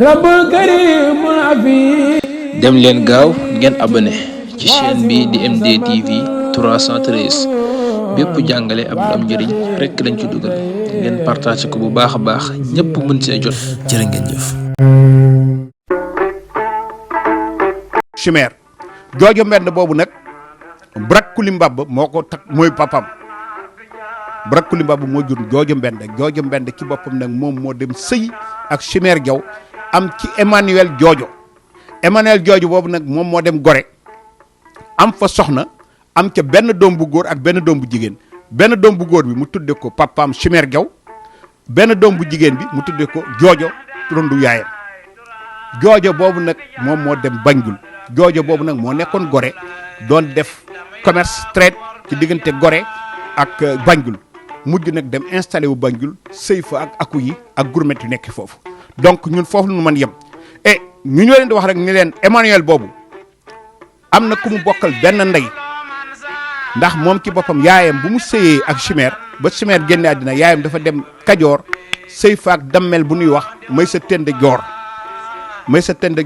rabbul karim afi dem leen gaaw ngeen abonné ci chaîne bi di MDTV 313 bépp jàngale ab am njëriñ rekk lañ ci dugal ngeen partage ko bu baax a baax ñépp mën see jot jërë ngeen jëf. chimère joojo mbend boobu nag Brak Kulimbab moo ko takk mooy papam Brak Kulimbab moo jur joojo mbend ci boppam nag moom moo dem sëy ak chimère jaw am ci Emmanuel joojo boobu nag moom moo dem Gorée am fa soxna am ca benn doom bu góor ak benn doom bu jigéen benn doom bu góor bi mu tudde ko papaam chimère jaw benn doom bu jigéen bi mu tudde ko joojo turandu yaayam joojo boobu nag moom moo dem Banjul joojo boobu nag moo nekkoon Gorée doon def commerce trade ci diggante Gorée ak Banjul mujj nag dem installé wu Banjul sëy fa ak aku yi ak gourmet yu nekk foofu donc ñun foofu la ñu mën yem et ñu ñoo leen di wax rek ni leen Emmanuel boobu am na ku mu bokkal benn ndey ndax moom ci boppam yaayam bu mu sëyee ak chimère ba chimère génne àddina yaayam dafa dem Kajoor sëy fa ak dammel bu ñuy wax may sa tënd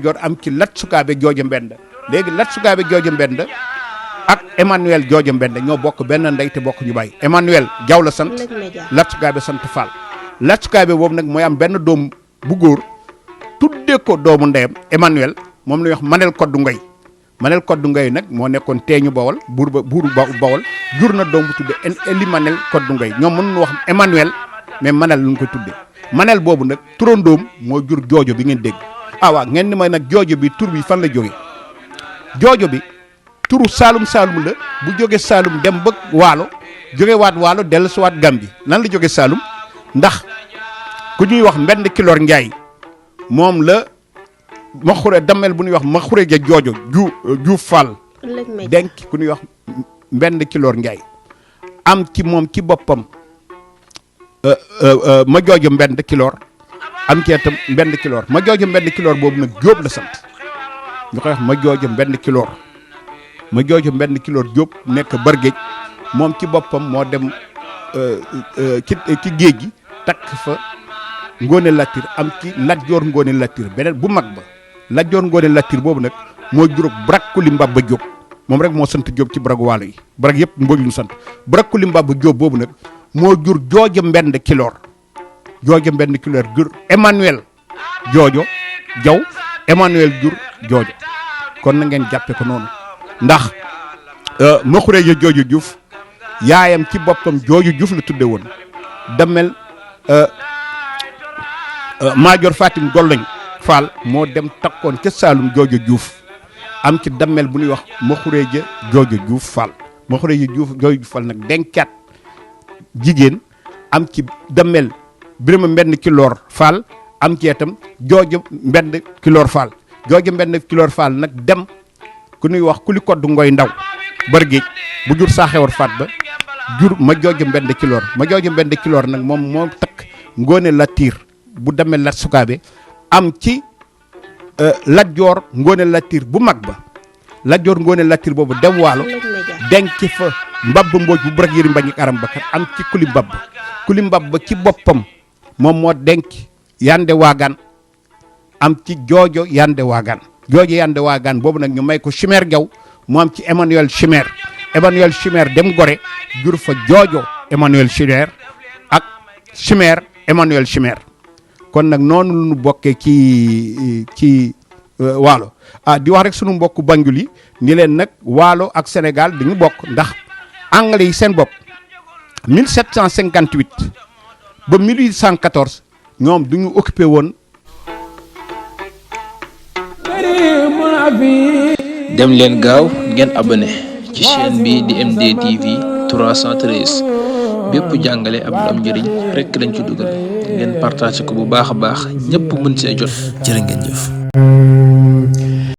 joor am ci lat sukaabe joojo mbend léegi lat sukaabe joojo mbend ak Emmanuel joojo mbend ñoo bokk benn ndey te bokk ñu bàyyi Emmanuel jaw la sant lat sukaabe sant Fall lat sukaabe boobu nag mooy am benn doom bu góor tuddee ko doomu ndeyam Emmanuel moom la ñuy wax Manel Koddu Ngay nag moo nekkoon teeñu Bawol buuru Bawol jur na doom bu tudde Eli Manel Koddu Ngay ñoom mënuñu wax Emmanuel mais Manel lu ñu koy tuddee Manel boobu nag turandoom moo jur joojo bi ngeen dégg waaw ngeen ni may nag joojo bi tur bi fan la jóge joojo bi turu Saalum la bu jóge Saalum dem ba Waalo jóge Waalo dellu si waat Gambi nan la jóge Saalum ndax ku ñuy wax Mbend Kiloor Njaay moom la ma xure damel bu ñuy wax ma xure ja joojo Juuf Fall denk ku ñuy wax Mbend Kiloor Njaay am ci moom ci boppam ma joojo Mbend Kiloor am ci itam Mbend Kiloor ma joojo Mbend Kiloor boobu nag Jóob la sant ñu koy wax ma joojo Mbend Kiloor Jóob nekk Bargéej moom ci boppam moo dem ci géej gi takk fa Ngoone Latir am ci Lat Joor Ngoone Latir beneen bu mag ba Lat Joor Ngoone Latir boobu nag moo juróom Brak Kulimbab Jóob moom rek moo sant Jóob ci Brak Waalo yi Brak yëpp Mbooj lu sant Brak Kulimbab Jóob boobu nag moo jur joojo Mbend Kiloor jur Emmanuel joojo jaw Emmanuel jur joojo kon na ngeen jàppe ko noonu ndax ma xureeja joojo Juuf yaayam ci boppam joojo Juuf la tudde woon damel Maajoor Fatim Golloñ Fall moo dem takkoon ca Saalum joojo Juuf am ci dammel bu ñuy wax ma xureeja joojo Juuf Fall ma xureeja joojo Juuf Fall nag dencaat jigéen am ci dammel Birima Mbend Kiloor Fall am ci itam joojo Mbend Kiloor Fall nag dem ku ñuy wax Kuli Koddu Ngoy Ndaw Bargéej bu jur Saaxewar Faat ba jur ma joojo Mbend Kiloor nag moom moo takk Ngoone Latir bu demee Lat Sukaabe am ci Lat Joor Ngoone Latir bu mag ba Lat Joor Ngoone Latir boobu dem Waalo denc fa Mbab Mbooj bu Brak Yëri Mbañ ak Aram Bakar am ci Kulimbab ci boppam moom moo denc Yande Waagaan am ci joojo Yande Waagaan boobu nag ñu may ko chimère jaw mu am ci Emmanuel chimère dem Gorée jur fa joojo Emmanuel chimère ak chimère Emmanuel chimère kon nag noonu lu ñu bokkee ci Waalo di wax rek sunu mbokku Banjul yi ni leen nag Waalo ak Sénégal dañu bokk ndax anglais yi seen bopp 1758 ba 1814 ñoom du ñu occupé woon. dem leen gaaw ngeen abonné ci chaîne bi di MDTV 313 bépp jàngale ab am njëriñ rekk lañ ci dugal ngeen partage ko bu baax a baax ñépp mën see jot jërë ngeen jëf.